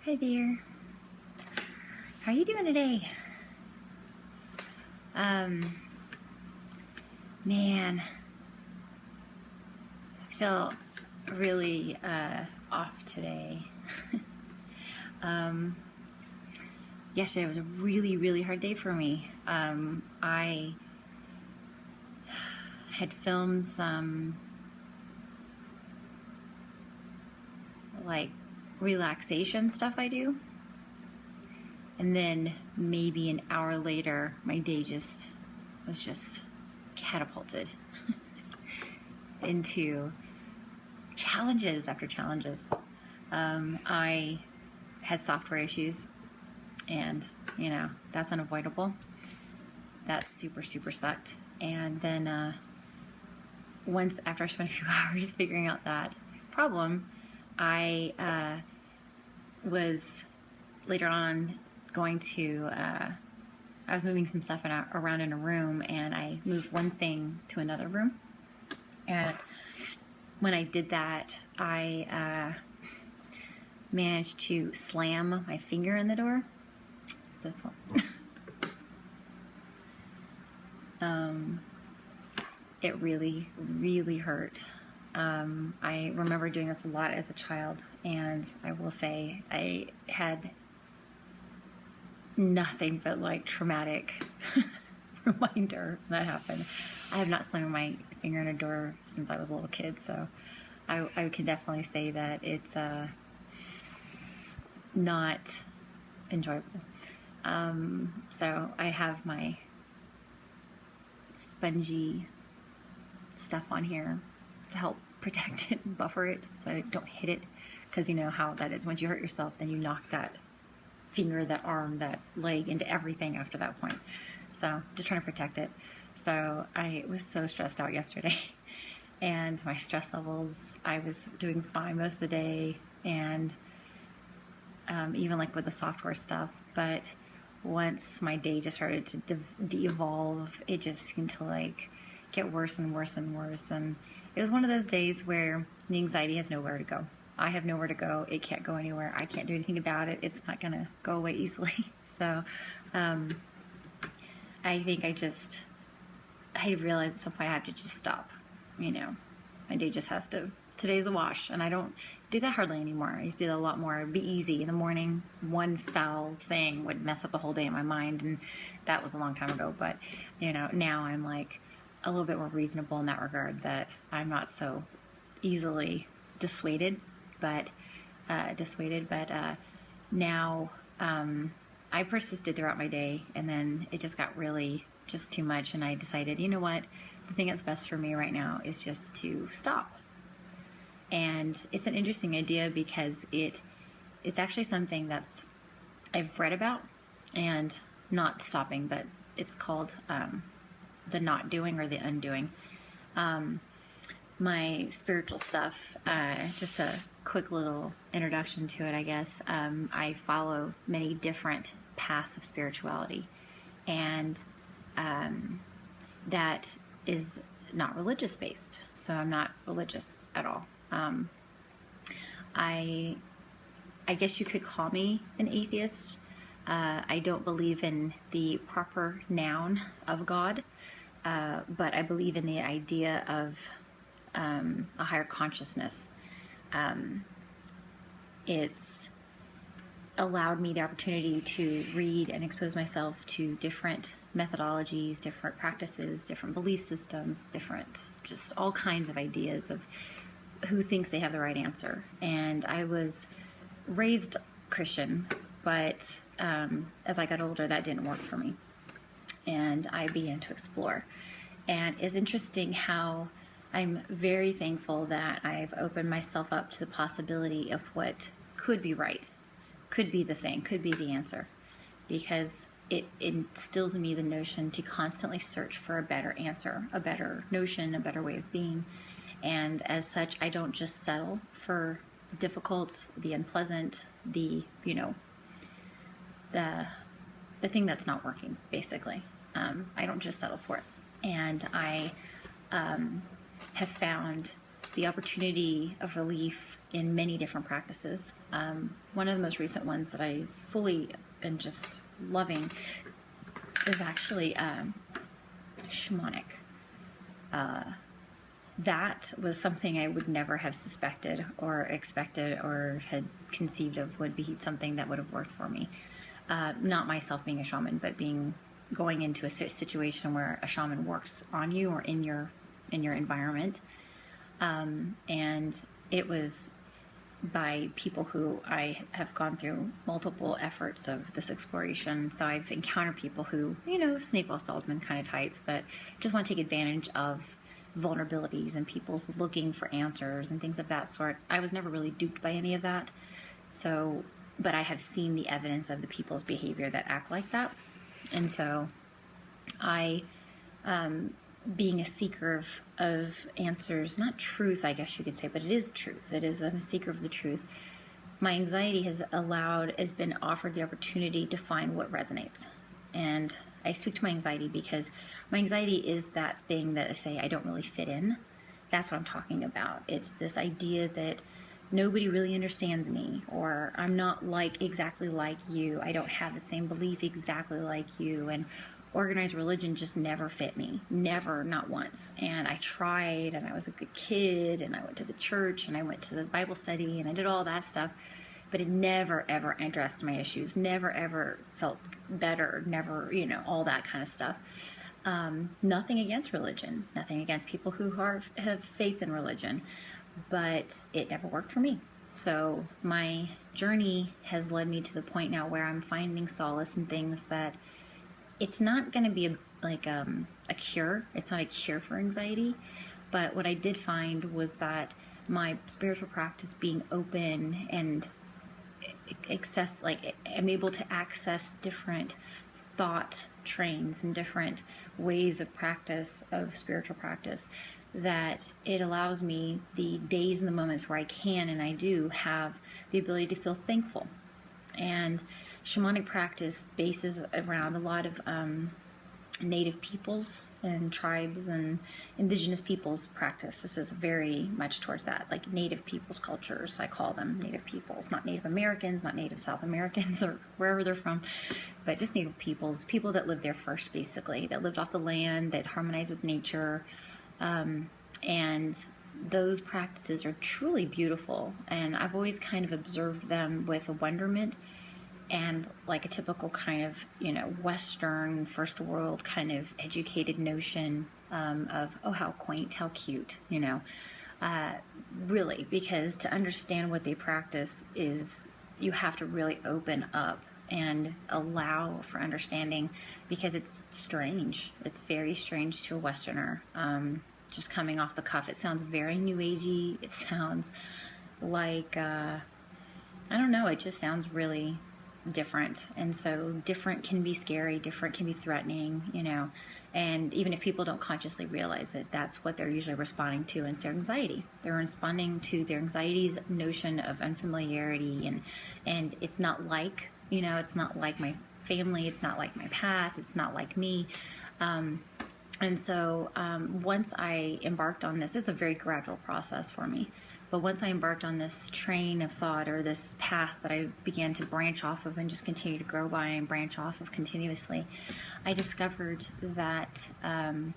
Hi there. How are you doing today? Man, I feel really off today. Yesterday was a really hard day for me. I had filmed some like relaxation stuff I do, and then maybe an hour later my day was just catapulted into challenges after challenges. I had software issues, and that's unavoidable. That super sucked. And then once after I spent a few hours figuring out that problem, I was later on going to I was moving some stuff around in a room, and I moved one thing to another room. And when I did that, I managed to slam my finger in the door. This one. It really hurt. I remember doing this a lot as a child, and I will say I had nothing but like traumatic reminder that happened. I have not slammed my finger in a door since I was a little kid, so I can definitely say that it's not enjoyable. So I have my spongy stuff on here to help protect it and buffer it so I don't hit it, because you know how that is. Once you hurt yourself, then you knock that finger, that arm, that leg into everything after that point. So just trying to protect it. So I was so stressed out yesterday, and my stress levels, I was doing fine most of the day, and even like with the software stuff, but once my day just started to de-evolve, it just seemed to like get worse and worse, and it was one of those days where the anxiety has nowhere to go. I have nowhere to go. It can't go anywhere. I can't do anything about it. It's not gonna go away easily. So I think I realized at some point I have to just stop. My day just has to, today's a wash, and I don't do that hardly anymore. I used to do that a lot more. It'd be easy in the morning. One foul thing would mess up the whole day in my mind, and that was a long time ago. But now I'm like a little bit more reasonable in that regard, that I'm not so easily dissuaded. But now I persisted throughout my day, and then it just got really just too much, and I decided, you know what, the thing that's best for me right now is just to stop. And it's an interesting idea because it's actually something that's I've read about, and not stopping, but it's called the not doing or the undoing. My spiritual stuff, just a quick little introduction to it, I guess. I follow many different paths of spirituality, and that is not religious based. So I'm not religious at all. I guess you could call me an atheist. I don't believe in the proper noun of God, but I believe in the idea of a higher consciousness. It's allowed me the opportunity to read and expose myself to different methodologies, different practices, different belief systems, different, just all kinds of ideas of who thinks they have the right answer. And I was raised Christian, but as I got older, that didn't work for me, and I began to explore. And it's interesting how I'm very thankful that I've opened myself up to the possibility of what could be right, could be the thing, could be the answer, because it instills in me the notion to constantly search for a better answer, a better notion, a better way of being. And as such, I don't just settle for the difficult, the unpleasant, the thing that's not working, basically. I don't just settle for it. And I have found the opportunity of relief in many different practices. One of the most recent ones that I fully am just loving is actually shamanic. That was something I would never have suspected or expected or had conceived of would be something that would have worked for me. Not myself being a shaman, but going into a situation where a shaman works on you or in your environment. And it was by people who I have gone through multiple efforts of this exploration. So I've encountered people who, snake oil salesman kind of types that just want to take advantage of vulnerabilities and people's looking for answers and things of that sort. I was never really duped by any of that. So, but I have seen the evidence of the people's behavior that act like that. And so I, being a seeker of answers, not truth, I guess you could say, but it is truth. It is, I'm a seeker of the truth. My anxiety has been offered the opportunity to find what resonates. And I speak to my anxiety because my anxiety is that thing that I say I don't really fit in. That's what I'm talking about. It's this idea that nobody really understands me, or I'm not exactly like you. I don't have the same belief exactly like you. And organized religion just never fit me. Never, not once. And I tried, and I was a good kid, and I went to the church, and I went to the Bible study, and I did all that stuff. But it never, ever addressed my issues. Never, ever felt better. Never, all that kind of stuff. Nothing against religion. Nothing against people who have faith in religion. But it never worked for me. So my journey has led me to the point now where I'm finding solace in things that it's not going to be a cure. It's not a cure for anxiety. But what I did find was that my spiritual practice being open and I'm able to access different thought trains and different ways of practice, of spiritual practice, that it allows me the days and the moments where I can and I do have the ability to feel thankful. And shamanic practice bases around a lot of native peoples and tribes and indigenous peoples practice. This is very much towards that, like native peoples cultures. I call them native peoples, not Native Americans, not Native South Americans or wherever they're from, but just native peoples, people that lived there first, basically, that lived off the land, that harmonized with nature. And those practices are truly beautiful. And I've always kind of observed them with a wonderment and like a typical kind of, Western first world kind of educated notion of, oh, how quaint, how cute, really, because to understand what they practice is you have to really open up and allow for understanding, because it's strange. It's very strange to a Westerner. Just coming off the cuff, it sounds very new agey. It sounds like, I don't know, it just sounds really different. And so different can be scary, different can be threatening, and even if people don't consciously realize it, that's what they're usually responding to. And it's their anxiety. They're responding to their anxiety's notion of unfamiliarity, and it's not like, it's not like my family, it's not like my past, it's not like me. And so once I embarked on this, it's a very gradual process for me. But once I embarked on this train of thought, or this path that I began to branch off of and just continue to grow by and branch off of continuously, I discovered that I'm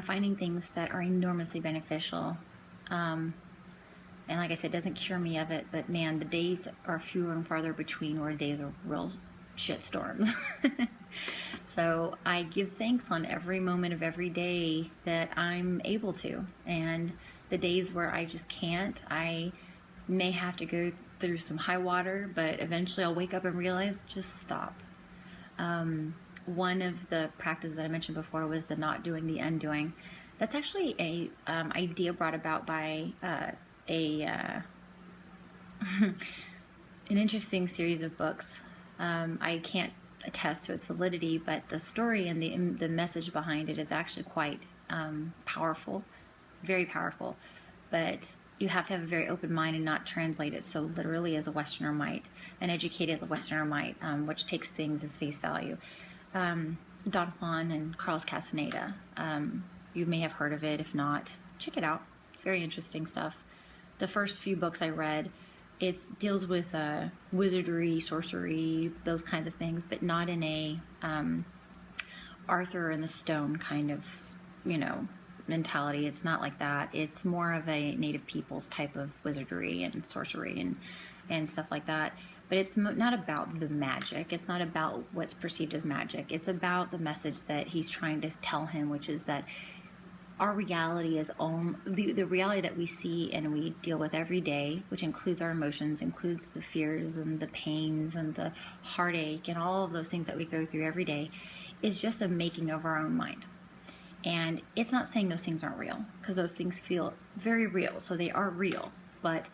finding things that are enormously beneficial. And like I said, it doesn't cure me of it, but man, the days are fewer and farther between where days are real shit storms. So I give thanks on every moment of every day that I'm able to. And the days where I just can't, I may have to go through some high water, but eventually I'll wake up and realize, just stop. One of the practices that I mentioned before was the not doing, the undoing. That's actually a idea brought about by an interesting series of books. I can't attest to its validity, but the story and the message behind it is actually quite powerful, very powerful. But you have to have a very open mind and not translate it so literally as a Westerner might, an educated Westerner might, which takes things as face value. Don Juan and Carlos Castaneda. You may have heard of it. If not, check it out. It's very interesting stuff. the first few books I read, it deals with wizardry, sorcery, those kinds of things, but not in a Arthur and the Stone kind of, mentality. It's not like that. It's more of a native peoples type of wizardry and sorcery and stuff like that. But it's not about the magic. It's not about what's perceived as magic. It's about the message that he's trying to tell him, which is that our reality is the reality that we see and we deal with every day, which includes our emotions, includes the fears and the pains and the heartache and all of those things that we go through every day, is just a making of our own mind. And it's not saying those things aren't real, because those things feel very real, so they are real, but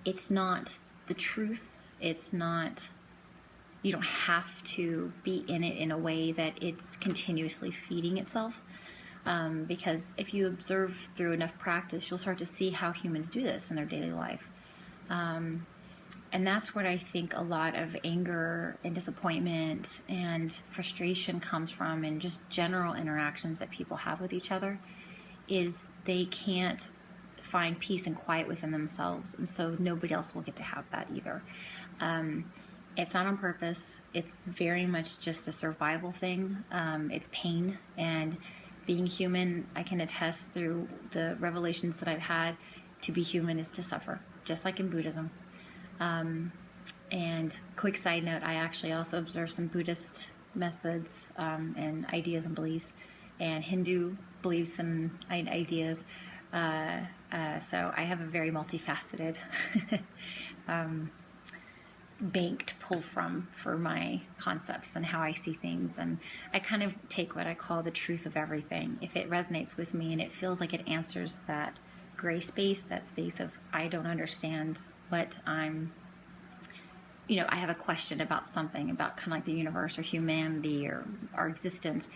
it's not the truth. It's not, you don't have to be in it in a way that it's continuously feeding itself. Because if you observe through enough practice, you'll start to see how humans do this in their daily life. And that's what I think a lot of anger and disappointment and frustration comes from, and just general interactions that people have with each other, is they can't find peace and quiet within themselves, and so nobody else will get to have that either. It's not on purpose. It's very much just a survival thing. It's pain, and being human, I can attest through the revelations that I've had, to be human is to suffer, just like in Buddhism. And quick side note, I actually also observe some Buddhist methods and ideas and beliefs, and Hindu beliefs and ideas. So I have a very multifaceted bank to pull from for my concepts and how I see things. And I kind of take what I call the truth of everything. If it resonates with me and it feels like it answers that gray space, that space of I don't understand what I'm, I have a question about something, about kind of like the universe or humanity or our existence,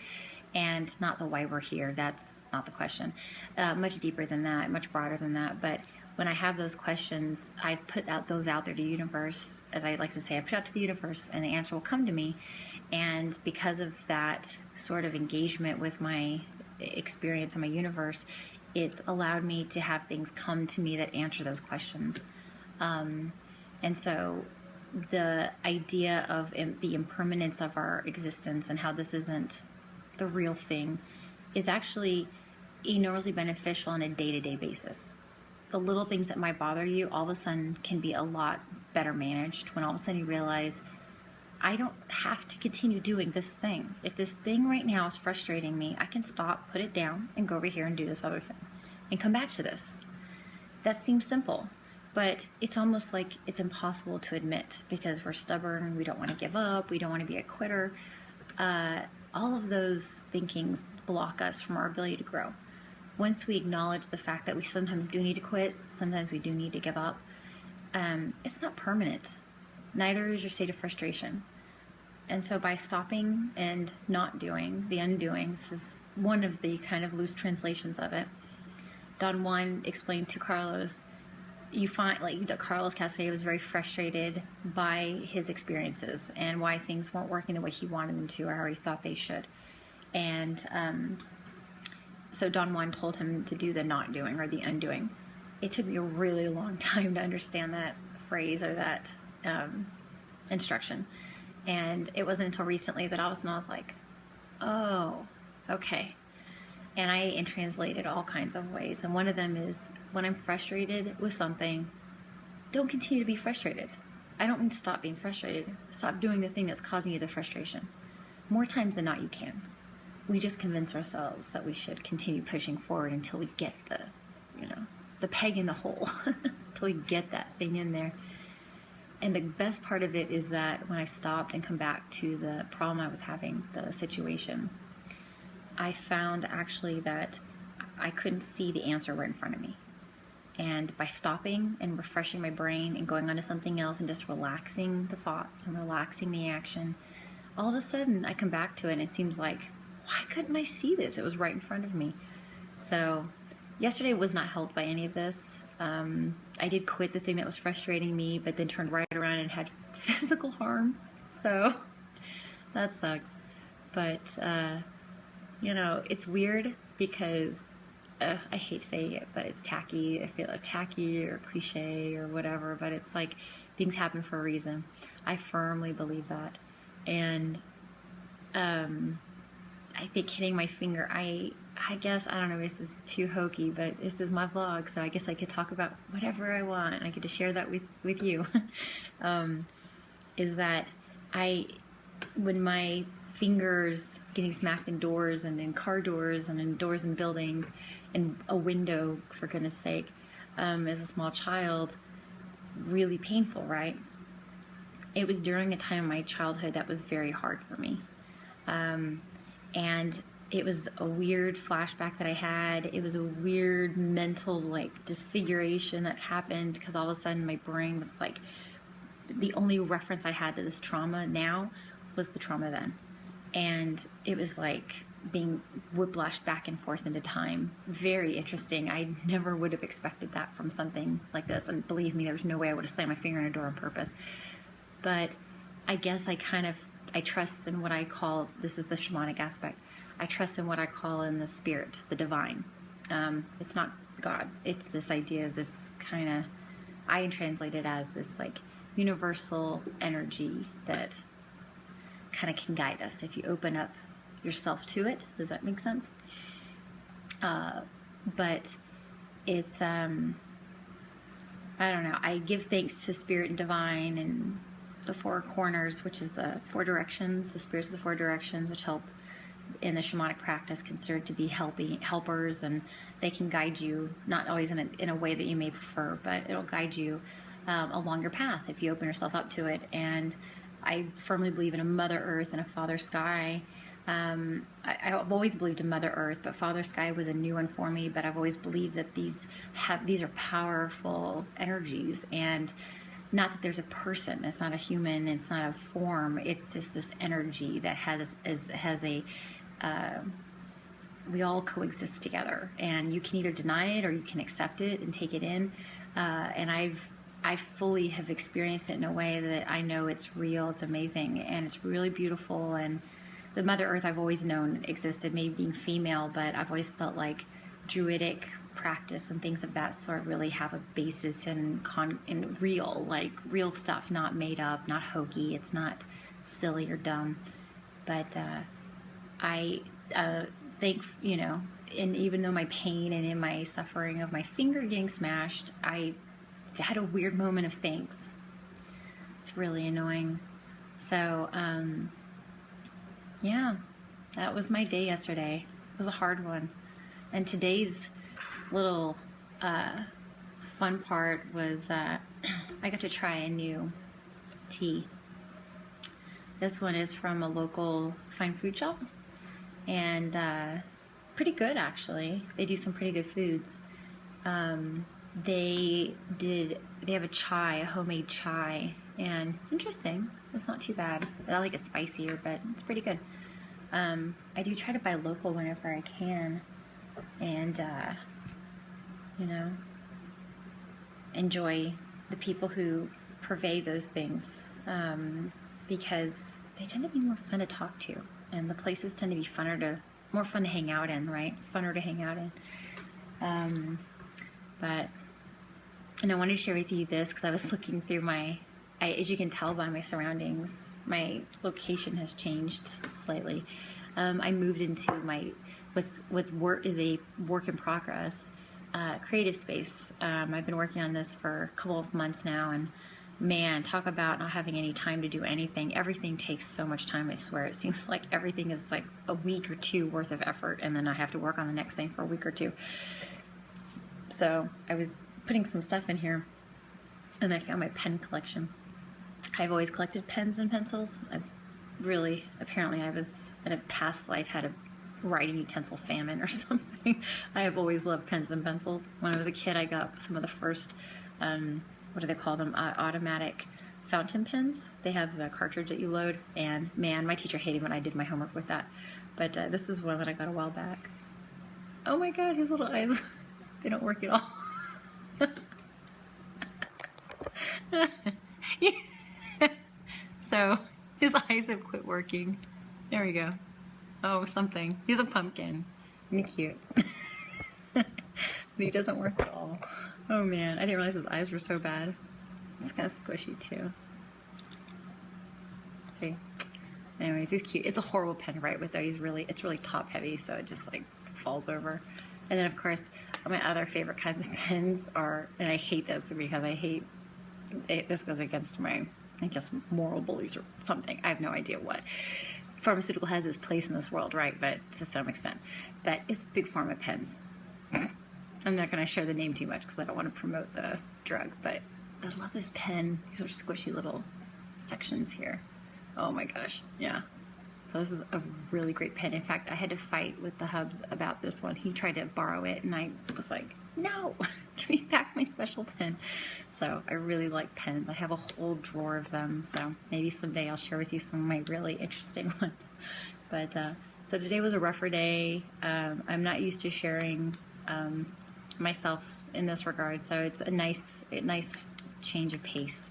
and not the why we're here. That's not the question. Much deeper than that, much broader than that. But when I have those questions, I put those out there to the universe, as I like to say, I put out to the universe, and the answer will come to me. And because of that sort of engagement with my experience in my universe, it's allowed me to have things come to me that answer those questions. And so the idea of the impermanence of our existence and how this isn't the real thing is actually enormously beneficial on a day-to-day basis. The little things that might bother you all of a sudden can be a lot better managed when all of a sudden you realize, I don't have to continue doing this thing. If this thing right now is frustrating me, I can stop, put it down, and go over here and do this other thing and come back to this. That seems simple, but it's almost like it's impossible to admit because we're stubborn, we don't want to give up, we don't want to be a quitter. All of those thinkings block us from our ability to grow. Once we acknowledge the fact that we sometimes do need to quit, sometimes we do need to give up, it's not permanent. Neither is your state of frustration. And so by stopping and not doing, the undoing, this is one of the kind of loose translations of it. Don Juan explained to Carlos, you find that Carlos Castaneda was very frustrated by his experiences and why things weren't working the way he wanted them to or how he thought they should. And so Don Juan told him to do the not doing or the undoing. It took me a really long time to understand that phrase or that instruction. And it wasn't until recently that all of a sudden I was like, oh, okay. And I translated all kinds of ways. And one of them is when I'm frustrated with something, don't continue to be frustrated. I don't mean stop being frustrated. Stop doing the thing that's causing you the frustration. More times than not, you can. We just convince ourselves that we should continue pushing forward until we get the peg in the hole, until we get that thing in there. And the best part of it is that when I stopped and come back to the problem I was having, the situation, I found actually that I couldn't see the answer right in front of me. And by stopping and refreshing my brain and going on to something else and just relaxing the thoughts and relaxing the action, all of a sudden I come back to it and it seems like, why couldn't I see this? It was right in front of me. So yesterday was not helped by any of this. I did quit the thing that was frustrating me, but then turned right around and had physical harm. So that sucks. But, it's weird because I hate saying it, but it's tacky. I feel like tacky or cliche or whatever, but it's like things happen for a reason. I firmly believe that. And I think hitting my finger, I guess, I don't know, this is too hokey, but this is my vlog, so I guess I could talk about whatever I want, and I get to share that with you. Is that when my fingers getting smacked in doors and in car doors and in doors in buildings and a window, for goodness sake, as a small child, really painful, right? It was during a time in my childhood that was very hard for me. And it was a weird flashback that I had. It was a weird mental like disfiguration that happened because all of a sudden my brain was like, the only reference I had to this trauma now was the trauma then. And it was like being whiplashed back and forth into time. Very interesting. I never would have expected that from something like this. And believe me, there's no way I would have slammed my finger in a door on purpose. But I guess I trust in what I call, this is the shamanic aspect, I trust in what I call in the spirit, the divine. It's not God. It's this idea of this kind of, I translate it as this like universal energy that kind of can guide us if you open up yourself to it. Does that make sense? But it's, I don't know, I give thanks to spirit and divine and the four corners, which is the four directions, the spirits of the four directions, which help in the shamanic practice, considered to be helpers, and they can guide you, not always in a way that you may prefer, but it'll guide you along your path if you open yourself up to it. And I firmly believe in a Mother Earth and a Father Sky. I've always believed in Mother Earth, but Father Sky was a new one for me. But I've always believed that these are powerful energies, and not that there's a person. It's not a human. It's not a form. It's just this energy that has a. We all coexist together, and you can either deny it or you can accept it and take it in. And I fully have experienced it in a way that I know it's real. It's amazing, and it's really beautiful. And the Mother Earth I've always known existed, maybe being female, but I've always felt like Druidic practice and things of that sort really have a basis in real stuff, not made up, not hokey. It's not silly or dumb. But I think, and even though my pain and in my suffering of my finger getting smashed, I had a weird moment of thanks. It's really annoying. So, yeah, that was my day yesterday. It was a hard one. And today's little fun part was I got to try a new tea. This one is from a local fine food shop, and pretty good actually. They do some pretty good foods. They have a homemade chai, and it's interesting. It's not too bad. I like it spicier, but it's pretty good. I do try to buy local whenever I can, and enjoy the people who purvey those things, because they tend to be more fun to talk to, and the places tend to be more fun to hang out in, right? Funner to hang out in. And I wanted to share with you this because I was looking through as you can tell by my surroundings, my location has changed slightly. I moved into is a work in progress, creative space. I've been working on this for a couple of months now, and man, talk about not having any time to do anything. Everything takes so much time, I swear. It seems like everything is like a week or two worth of effort, and then I have to work on the next thing for a week or two. So I was putting some stuff in here, and I found my pen collection. I've always collected pens and pencils. Apparently I was, in a past life, had a writing utensil famine or something. I have always loved pens and pencils. When I was a kid, I got some of the first, what do they call them, automatic fountain pens. They have the cartridge that you load, and man, my teacher hated when I did my homework with that. But this is one that I got a while back. Oh my god, his little eyes, they don't work at all. So his eyes have quit working. There we go. Oh, something. He's a pumpkin. Isn't he cute? he doesn't work at all. Oh man, I didn't realize his eyes were so bad. It's kind of squishy too. See? Anyways, he's cute. It's a horrible pen to write with though. It's really top heavy, so it just like falls over. And then of course, my other favorite kinds of pens are, and I hate this because I hate, this goes against my, I guess, moral beliefs or something. I have no idea what. Pharmaceutical has its place in this world, right? But to some extent. But it's big pharma pens. I'm not going to share the name too much because I don't want to promote the drug, but I love this pen. These are squishy little sections here. Oh my gosh, yeah. So this is a really great pen. In fact, I had to fight with the Hubs about this one. He tried to borrow it, and I was like, no, give me back my special pen. So I really like pens. I have a whole drawer of them, so maybe someday I'll share with you some of my really interesting ones. But so today was a rougher day. I'm not used to sharing myself in this regard, so it's a nice change of pace.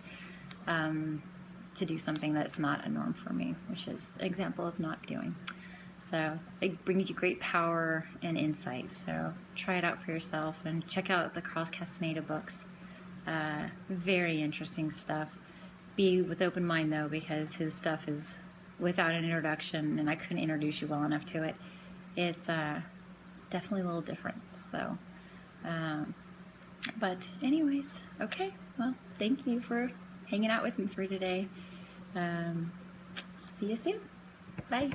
To do something that's not a norm for me, which is an example of not doing. So it brings you great power and insight. So try it out for yourself and check out the Carlos Castaneda books. Very interesting stuff. Be with open mind though, because his stuff is without an introduction, and I couldn't introduce you well enough to it. It's definitely a little different. So, but anyways, okay. Well, thank you for hanging out with me for today. See you soon. Bye.